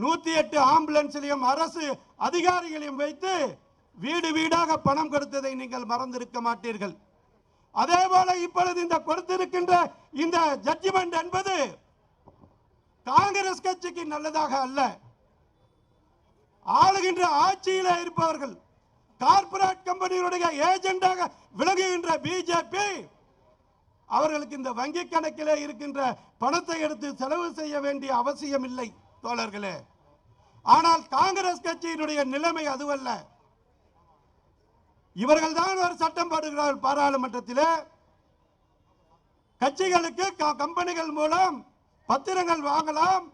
108 ஆம்புலன்ஸ்லையும் அரசு அதிகாரிகளையும் வைத்து வீடு வீடாக பணம் கொடுத்ததை நீங்கள் மறந்திருக்க மாட்டீர்கள். அதே போல இப்பொழுது இந்த கொடுத்திருக்கின்ற இந்த ஜட்ஜ்மெண்ட் என்பது காங்கிரஸ் கட்சிக்கு நல்லதாக அல்ல. ஆளுகின்ற ஆட்சியில் இருப்பவர்கள் கார்ப்பரேட் கம்பெனிகளுடைய ஏஜெண்டாக விலகுகின்ற பிஜேபி அவர்களுக்கு இந்த வங்கி கணக்கிலே இருக்கின்ற பணத்தை எடுத்து செலவு செய்ய வேண்டிய அவசியம் இல்லை தோழர்களே. ஆனால் காங்கிரஸ் கட்சியினுடைய நிலைமை அதுவல்ல. இவர்கள் தான் ஒரு சட்டம் போடுகிறார்கள் பாராளுமன்றத்தில். கட்சிகளுக்கு கம்பெனிகள் மூலம் பத்திரங்கள் வாங்கலாம்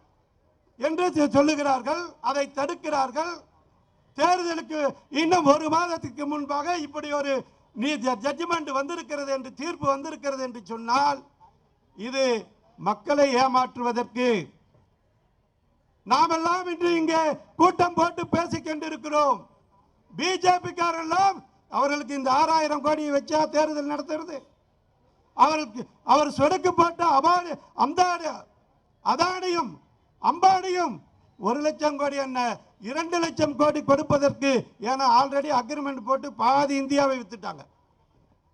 என்று சொல்லுகிறார்கள், அதை தடுக்கிறார்கள். தேர்தலுக்கு இன்னும் ஒரு மாதத்துக்கு முன்பாக இப்படி ஒரு ஜட்ஜ்மெண்ட் வந்திருக்கிறது என்று தீர்ப்பு வந்திருக்கிறது என்று சொன்னால் இது மக்களை ஏமாற்றுவதற்கு. நாமெல்லாம் இன்று இங்கே கூட்டம் போட்டு பேசிக் கொண்டிருக்கிறோம். பிஜேபி காரெல்லாம் அவர்களுக்கு இந்த 6000 கோடியை வச்சா தேர்தல் நடத்துறது. அவருக்கு அவர் சொடுக்கு போட்ட அதானியும் அம்பானியும் 1 லட்சம் கோடி என்ன 2 லட்சம் கோடி கொடுப்பதற்கு, ஏன்னா ஆல்ரெடி அக்ரிமெண்ட் போட்டு பாதி இந்தியாவை வித்துட்டாங்க.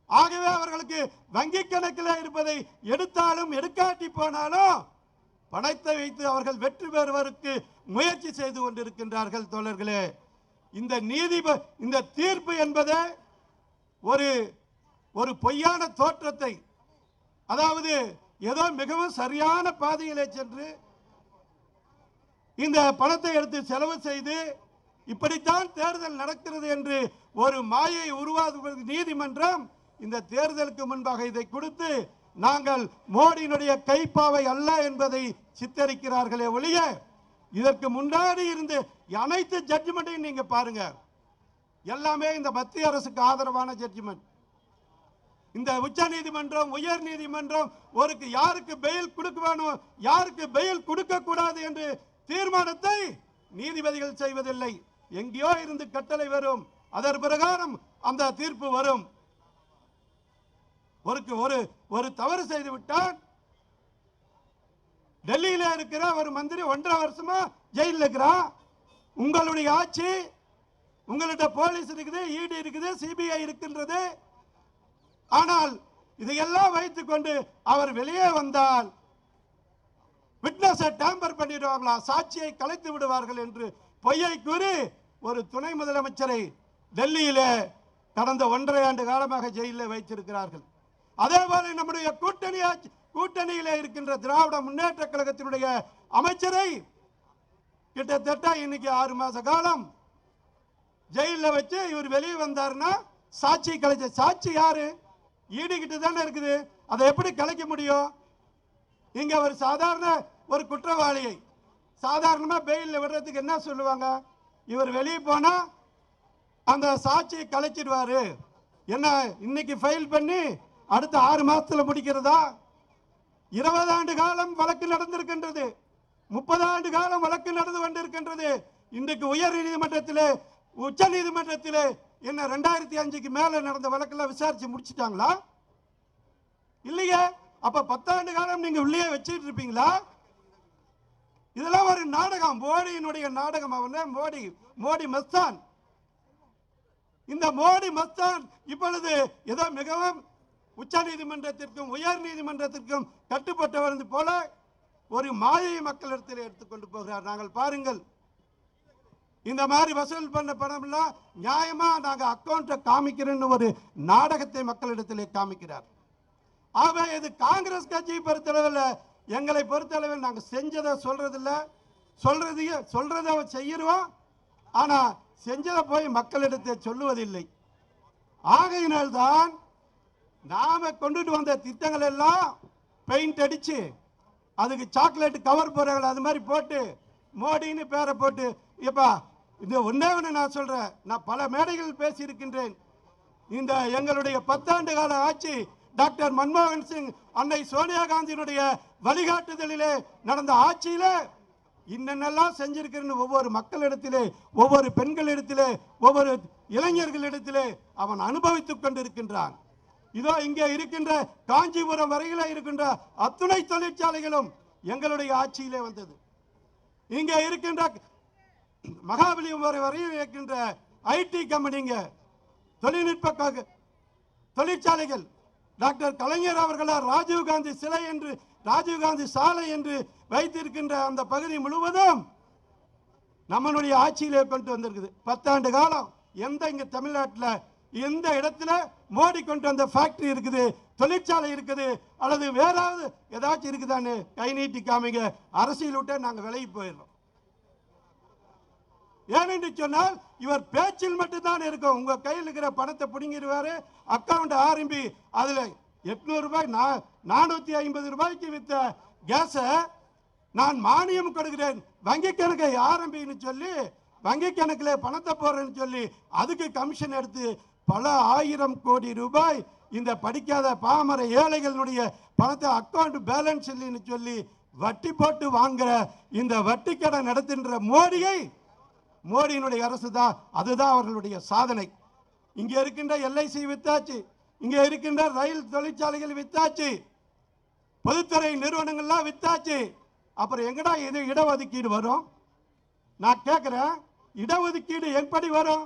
ஆகவே அவர்களுக்கு வங்கி கணக்கில் இருப்பதை எடுத்தாலும் எடுக்காட்டி போனாலும் பணத்தை வைத்து அவர்கள் வெற்றி பெறுவதற்கு முயற்சி செய்து கொண்டிருக்கின்றார்கள். தோழர்களே, இந்த தீர்ப்பு என்பது ஒரு பொய்யான தோற்றத்தை, அதாவது ஏதோ மிகவும் சரியான பாதையிலே சென்று இந்த பணத்தை எடுத்து செலவு செய்து இப்படித்தான் தேர்தல் நடக்கிறது என்று ஒரு மாயை உருவாக்குவது நீதிமன்றம் இந்த தேர்தலுக்கு முன்பாக இதை கொடுத்து நாங்கள் மோடியினுடைய கைப்பாவை அல்ல என்பதை சித்தரிக்கிறார்களே ஒழிய, இதற்கு முன்னாடி இருந்து அனைத்து ஜட்ஜ்மெண்ட்டையும் நீங்க பாருங்க, எல்லாமே இந்த மத்திய அரசுக்கு ஆதரவான ஜட்ஜ்மெண்ட். இந்த உச்ச நீதிமன்றம், உயர் நீதிமன்றம் யாருக்கு பெயில் கொடுக்க வேணும், யாருக்கு பெயில் கொடுக்க கூடாது என்று தீர்மானத்தை நீதிபதிகள் செய்வதில்லை. எங்கேயோ இருந்து கட்டளை வரும், அதன் பிரகாரம் அந்த தீர்ப்பு வரும். ஒரு தவறு செய்து விட்டால் டெல்லியில இருக்கிற ஒரு மந்திரி 1.5 வருஷமா ஜெயிலில் இருக்கிறான். உங்களுடைய ஆட்சி, உங்கள்கிட்ட போலீஸ் இருக்குது, இடி இருக்குது, சிபிஐ இருக்கின்றது. ஆனால் இதையெல்லாம் வைத்துக் கொண்டு அவர் வெளியே வந்தால் விட்னஸை டேம்பர் பண்ணிடுவாங்களா, சாட்சியை கலைத்து விடுவார்கள் என்று பொய்யை கூறி ஒரு துணை முதலமைச்சரை டெல்லியிலே கடந்த 1.5 ஆண்டு காலமாக ஜெயிலில் வைத்திருக்கிறார்கள். அதே போல நம்முடைய கூட்டணியிலே இருக்கின்ற திராவிட முன்னேற்ற கழகத்தினுடைய அமைச்சரை கிட்டத்தட்ட இன்னைக்கு 6 மாச காலம் ஜெயிலில் வச்சு இவர் வெளியே வந்தார்னா சாட்சி கலைச்ச. சாட்சி யாரு? ஈடு கிட்ட தானே இருக்குது, அதை எப்படி கலைக்க முடியும்? இங்க ஒரு சாதாரண ஒரு குற்றவாளியை சாதாரணமா பெயிலில் விடுறதுக்கு என்ன சொல்லுவாங்க? இவர் வெளியே போனா அந்த சாட்சியை கலைச்சிடுவாரு. என்ன இன்னைக்கு ஃபைல் பண்ணி அடுத்த 6 மாசத்துல முடிக்கிறதா? 20 ஆண்டு காலம் வழக்கு நடந்திருக்கின்றது, 30 ஆண்டு காலம் வழக்கு நடந்து கொண்டிருக்கின்றது. இன்றைக்கு உயர் நீதிமன்றத்திலே, உச்ச நீதிமன்றத்திலே என்ன 2005க்கு மேல நடந்த வழக்கெல்லாம் விசாரிச்சு முடிச்சிட்டாங்களா? இல்லையே. அப்ப 10 ஆண்டு காலம் நீங்க உள்ளே வச்சிட்டு இருப்பீங்களா? இதெல்லாம் ஒரு நாடகம், மோடியினுடைய நாடகம். அவன் மோடி மஸ்தான். இந்த மோடி மஸ்தான் இப்பொழுது ஏதோ மிகவும் உச்ச நீதிமன்றத்திற்கும் உயர் நீதிமன்றத்திற்கும் கட்டுப்பட்டவர் போல ஒரு மாயை மக்களிடத்தில் எடுத்துக்கொண்டு போகிறார். நாங்கள் பாருங்கள், இந்த மாதிரி வசூல் பண்ண பணம் எல்லாம் நியாயமா நாங்க அக்கௌண்ட்டை காமிக்கிறோன்னு ஒரு நாடகத்தை மக்களிடத்திலே காமிக்கிறார். ஆக இது காங்கிரஸ் கட்சியை பொறுத்தளவில், எங்களை பொறுத்தளவில் நாங்கள் செஞ்சதை சொல்றதில்லை, சொல்றதை செய்யறோம், ஆனா செஞ்சதை போய் மக்களிடத்தை சொல்லுவதில்லை. ஆகையினால்தான் நாம கொண்டுட்டு வந்த திட்டங்கள் எல்லாம் பெயிண்ட் அடிச்சு அதுக்கு சாக்லேட் கவர் போறாங்க, அது மாதிரி போட்டு மோடின்னு பேரை போட்டு, இப்ப இந்த ஒன்னே ஒன்று நான் சொல்றேன், நான் பல மேடைகள் பேசி இருக்கின்றேன். இந்த எங்களுடைய 10 ஆண்டு கால ஆட்சி டாக்டர் மன்மோகன் சிங், அன்னை சோனியா காந்தியினுடைய வழிகாட்டுதலிலே நடந்த ஆட்சியில இன்னென்னெல்லாம் செஞ்சிருக்கிறேன்னு ஒவ்வொரு மக்களிடத்திலே, ஒவ்வொரு பெண்களிடத்திலே, ஒவ்வொரு இளைஞர்களிடத்திலே அவன் அனுபவித்துக் கொண்டிருக்கின்றான். இதோ இங்கே இருக்கின்ற காஞ்சிபுரம் வரையில இருக்கின்ற அத்துணை தொழிற்சாலைகளும் எங்களுடைய ஆட்சியிலே வந்தது. இங்க இருக்கின்ற மகாபலிபுரம் வரையும் இருக்கின்ற ஐடி கம்பெனிங்க, தொழில்நுட்ப தொழிற்சாலைகள், டாக்டர் கலைஞர் அவர்களால் ராஜீவ்காந்தி சிலை என்று, ராஜீவ்காந்தி சாலை என்று வைத்திருக்கின்ற அந்த பகுதி முழுவதும் நம்மளுடைய ஆட்சியிலே கொண்டு வந்திருக்குது. 10 ஆண்டு காலம் எந்த இங்க தமிழ்நாட்டில் எந்த இடத்துல மோடி கொண்டு வந்த ஃபேக்டரி இருக்குது, தொழிற்சாலை இருக்குது, அல்லது வேறாவது ஏதாச்சும் இருக்குதான்னு கை நீட்டி காமிங்க. அரசியல் விட்டு நாங்கள் விலகி போயிடுறோம். ஏனென்று சொன்னால் இவர் பேச்சில் மட்டும்தான் இருக்கும். உங்க கையில் இருக்கிற பணத்தை பிடிங்கிடுவாரு, அக்கௌண்ட் ஆரம்பி அதுல 800 ரூபாய் 450 ரூபாய்க்கு வித்த கேஸை நான் மானியம் கொடுக்கிறேன், வங்கி கணக்கை ஆரம்பின்னு சொல்லி வங்கி கணக்கில் பணத்தை போடுறேன்னு சொல்லி அதுக்கு கமிஷன் எடுத்து பல 1000 கோடி ரூபாய் இந்த படிக்காத பாமர ஏழைகளுடைய பணத்தை அக்கௌண்ட் பேலன்ஸ் இல்லைன்னு சொல்லி வட்டி போட்டு வாங்குற இந்த வட்டி கடை நடத்துகின்ற மோடியினுடைய அரசு தான். அதுதான் அவர்களுடைய சாதனை. இங்கே இருக்கின்ற LIC வித்தாச்சு, இங்கே இருக்கின்ற ரயில் தொழிற்சாலைகள் வித்தாச்சு, பொதுத்துறை நிறுவனங்கள்லாம் வித்தாச்சு. அப்புறம் எங்கடா இது இடஒதுக்கீடு வரும்? நான் கேட்கிறேன், இடஒதுக்கீடு எப்படி வரும்?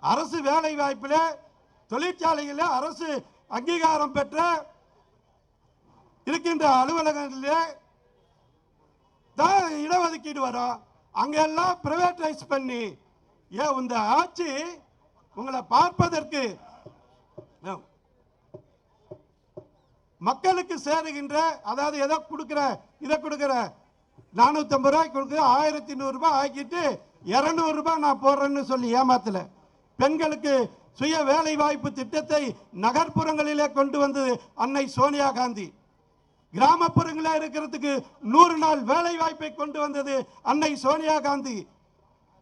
அரசு வேலை வாய்ப்பில் தொழிற்சாலைகளில் அரசு அங்கீகாரம் பெற்ற இருக்கின்ற அலுவலகங்களிலே தான் இடஒதுக்கீடு வரும். அங்கெல்லாம் பிரைவேட்டைஸ் பண்ணி இந்த ஆட்சி உங்களை பார்ப்பதற்கு மக்களுக்கு சேருகின்ற, அதாவது எதை கொடுக்கிற, இதை கொடுக்கிற 450 ரூபாய் கொடுக்குற 1100 ரூபாய் ஆக்கிட்டு 200 ரூபாய் நான் போடுறேன்னு சொல்லி ஏமாத்தல. பெண்களுக்கு சுய வேலை வாய்ப்பு திட்டத்தை நகர்ப்புறங்களிலே கொண்டு வந்தது அன்னை சோனியா காந்தி. கிராமப்புறங்களில் இருக்கிறதுக்கு 100 நாள் வேலை வாய்ப்பை கொண்டு வந்தது அன்னை சோனியா காந்தி.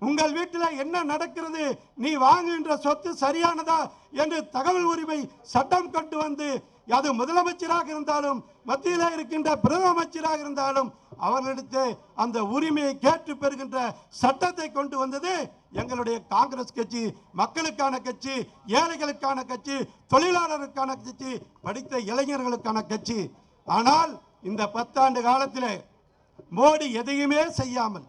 உங்கள் வீட்டில் என்ன நடக்கிறது, நீ வாங்குகின்ற சொத்து சரியானதா என்று தகவல் உரிமை சட்டம் கொண்டு வந்து, அது முதலமைச்சராக இருந்தாலும் மத்தியில் இருக்கின்ற பிரதம அமைச்சராக இருந்தாலும் அவர்களிடத்து அந்த உரிமையை கேட்டு பெறுகின்ற சட்டத்தை கொண்டு வந்தது எங்களுடைய காங்கிரஸ் கட்சி. மக்களுக்கான கட்சி, ஏழைகளுக்கான கட்சி, தொழிலாளருக்கான கட்சி, படித்த இளைஞர்களுக்கான கட்சி. ஆனால் இந்த 10 ஆண்டு காலத்தில் மோடி எதையுமே செய்யாமல்,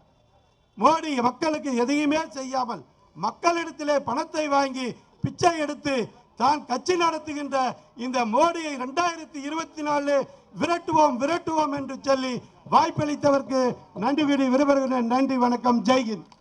மோடி மக்களுக்கு எதையுமே செய்யாமல், மக்களிடத்திலே பணத்தை வாங்கி பிச்சை எடுத்து தான் கட்சி நடத்துகின்ற இந்த மோடியை 2024 விரட்டுவோம் என்று சொல்லி வாய்ப்பளித்தவருக்கு நன்றி கூறி விரும்புகிறேன். நன்றி, வணக்கம், ஜெய்ஹிந்த்.